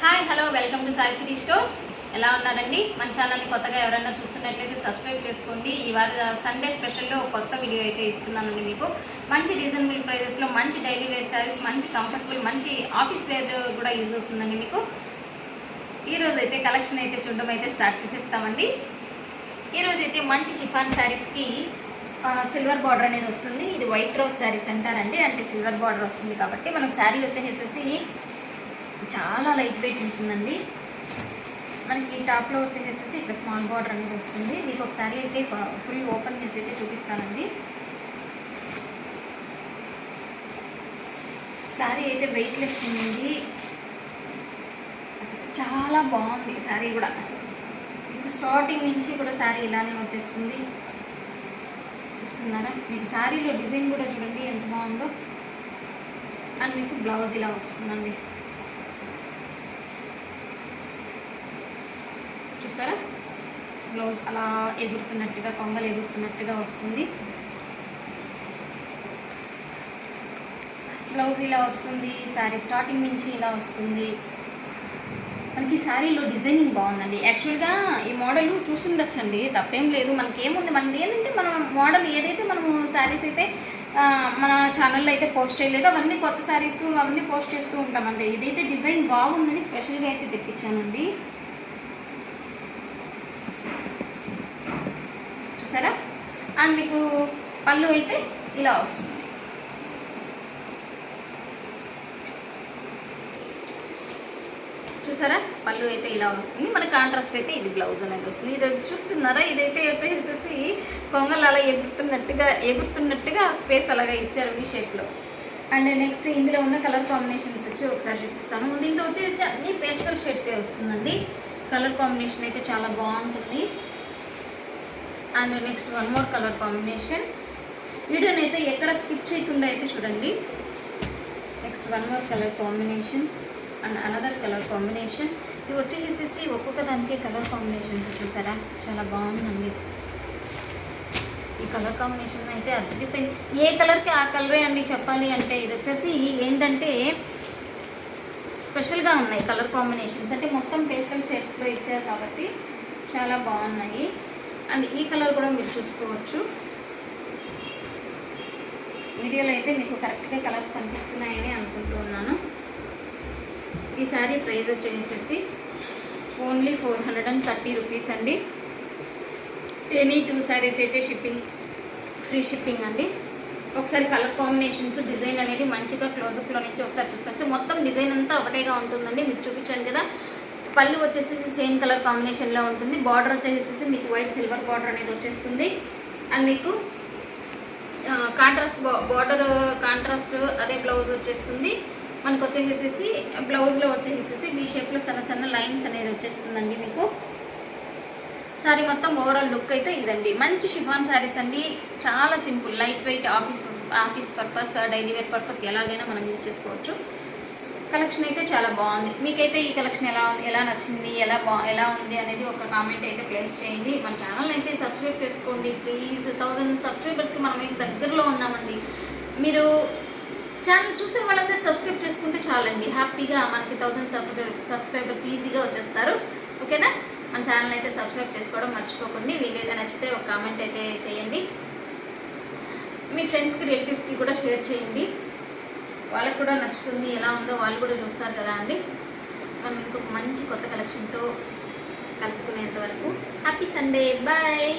Hi hello welcome to Sai city stores. ఎలా ఉన్నారండి? మన ఛానల్ని కొత్తగా ఎవరైనా చూస్తున్నట్లయితే సబ్స్క్రైబ్ చేసుకోండి. ఇవాళ సండే స్పెషల్లో కొత్త వీడియో అయితే ఇస్తున్నానండి. మీకు మంచి రీజనబుల్ ప్రైజెస్లో మంచి డైలీ వేర్ శారీస్, మంచి కంఫర్టబుల్, మంచి ఆఫీస్ వేర్ కూడా యూజ్ అవుతుందండి. మీకు ఈరోజు అయితే కలెక్షన్ అయితే చూడడం అయితే స్టార్ట్ చేసేస్తామండి. ఈరోజు అయితే మంచి చిఫాన్ శారీస్కి సిల్వర్ బార్డర్ అనేది వస్తుంది. ఇది వైట్ రోజ్ శారీస్ అంటారండి, అంటే సిల్వర్ బార్డర్ వస్తుంది కాబట్టి మనకు శారీ వచ్చేసేసి చాలా లైట్ వెయిట్ ఉంటుందండి. మనకి టాప్లో వచ్చేసేసి ఇట్లా స్మాల్ బార్డర్ అనేది వస్తుంది. మీకు ఒకసారి అయితే ఫుల్ ఓపెన్ చేసి అయితే చూపిస్తానండి. శారీ అయితే వెయిట్లెస్ ఉంది, అసలు చాలా బాగుంది శారీ కూడా. మీకు స్టార్టింగ్ నుంచి కూడా శారీ ఇలానే వచ్చేస్తుంది. చూస్తున్నారా? మీకు శారీలో డిజైన్ కూడా చూడండి ఎంత బాగుందో. అండ్ మీకు బ్లౌజ్ ఇలా వస్తుందండి. చూసారా? బ్లౌజ్ అలా ఎగురుతున్నట్టుగా, కొంగలు ఎగురుతున్నట్టుగా వస్తుంది. బ్లౌజ్ ఇలా వస్తుంది. శారీ స్టార్టింగ్ నుంచి ఇలా వస్తుంది. మనకి శారీలో డిజైనింగ్ బాగుందండి. యాక్చువల్గా ఈ మోడల్ చూసుండొచ్చండి, తప్పేం లేదు. మనకేముంది, మనది ఏంటంటే మనం మోడల్ ఏదైతే మనము శారీస్ అయితే మన ఛానల్లో అయితే పోస్ట్ చేయలేదో అవన్నీ కొత్త శారీస్ అవన్నీ పోస్ట్ చేస్తూ ఉంటామండి. ఇదైతే డిజైన్ బాగుందని స్పెషల్గా అయితే తెప్పించానండి. చూసారా? అండ్ మీకు పళ్ళు అయితే ఇలా వస్తుంది. చూసారా? పళ్ళు అయితే ఇలా వస్తుంది. మన కాంట్రాస్ట్ అయితే ఇది బ్లౌజ్ అనేది వస్తుంది. ఇది చూస్తున్నారా? ఇదైతే వచ్చేసేసి కొంగలు అలా ఎగురుతున్నట్టుగా స్పేస్ అలాగా ఇచ్చారు ఈ షేప్లో. అండ్ నెక్స్ట్ ఇందులో ఉన్న కలర్ కాంబినేషన్స్ వచ్చి ఒకసారి చూపిస్తాను. దీంట్లో వచ్చేసి అన్ని పేస్టల్ షేడ్సే వస్తుందండి. కలర్ కాంబినేషన్ అయితే చాలా బాగుంటుంది. And next one more colour combination. వీడియోని అయితే ఎక్కడ స్కిప్ చేయకుండా అయితే చూడండి. Next one more colour combination and another colour combination. ఇవి వచ్చేసేసి ఒక్కొక్క దానికి కలర్ కాంబినేషన్స్ చూసారా? చాలా బాగుందండి. ఈ కలర్ కాంబినేషన్ అయితే అదిరిపోయింది. ఏ కలర్కి ఆ కలరే అండి చెప్పాలి అంటే. ఇది వచ్చేసి ఏంటంటే స్పెషల్గా ఉన్నాయి కలర్ కాంబినేషన్స్, అంటే మొత్తం పేస్టల్ షేడ్స్లో ఇచ్చారు కాబట్టి చాలా బాగున్నాయి. అండ్ ఈ కలర్ కూడా మీరు చూసుకోవచ్చు. వీడియోలో అయితే మీకు కరెక్ట్గా కలర్స్ కనిపిస్తున్నాయని అనుకుంటూ ఉన్నాను. ఈ శారీ ప్రైస్ వచ్చేసేసి ఓన్లీ 430 రూపీస్ అండి. ఎనీ 2 శారీస్ అయితే ఫ్రీ షిప్పింగ్ అండి. ఒకసారి కలర్ కాంబినేషన్స్, డిజైన్ అనేది మంచిగా క్లోజప్లో నుంచి ఒకసారి చూసుకుంటే మొత్తం డిజైన్ అంతా ఒకటేగా ఉంటుందండి. మీకు చూపించాను కదా. పళ్ళు వచ్చేసేసి సేమ్ కలర్ కాంబినేషన్లో ఉంటుంది. బార్డర్ వచ్చేసేసి మీకు వైట్ సిల్వర్ బార్డర్ అనేది వచ్చేస్తుంది. అండ్ మీకు బార్డర్ కాంట్రాస్ట్ అదే బ్లౌజ్ వచ్చేస్తుంది. మనకు వచ్చేసేసి బ్లౌజ్లో వచ్చేసేసి ఈ షేప్లో సన్న సన్న లైన్స్ అనేది వచ్చేస్తుందండి. మీకు శారీ మొత్తం ఓవరాల్ లుక్ అయితే ఇదండి. మంచి షిఫాన్ శారీస్ అండి. చాలా simple, light weight, office purpose, daily wear purpose ఎలాగైనా మనం యూజ్ చేసుకోవచ్చు. కలెక్షన్ అయితే చాలా బాగుంది. మీకైతే ఈ కలెక్షన్ ఎలా నచ్చింది, ఎలా ఉంది అనేది ఒక కామెంట్ అయితే ప్లేస్ చేయండి. మన ఛానల్ని అయితే సబ్స్క్రైబ్ చేసుకోండి ప్లీజ్. 1000 సబ్స్క్రైబర్స్కి మనం అయితే దగ్గరలో ఉన్నామండి. మీరు ఛానల్ చూసే వాళ్ళంతా సబ్స్క్రైబ్ చేసుకుంటే చాలండి. హ్యాపీగా మనకి 1000 సబ్స్క్రైబర్స్ ఈజీగా వచ్చేస్తారు. ఓకేనా? మన ఛానల్ అయితే సబ్స్క్రైబ్ చేసుకోవడం మర్చిపోకండి. వీలైతే నచ్చితే ఒక కామెంట్ అయితే చేయండి. మీ ఫ్రెండ్స్కి, రిలేటివ్స్కి కూడా షేర్ చేయండి. వాళ్ళకు కూడా నచ్చుతుంది. ఎలా ఉందో వాళ్ళు కూడా చూస్తారు కదా అండి. మనం ఇంకొక మంచి కొత్త కలెక్షన్తో కలుసుకునేంత వరకు హ్యాపీ సండే. బాయ్.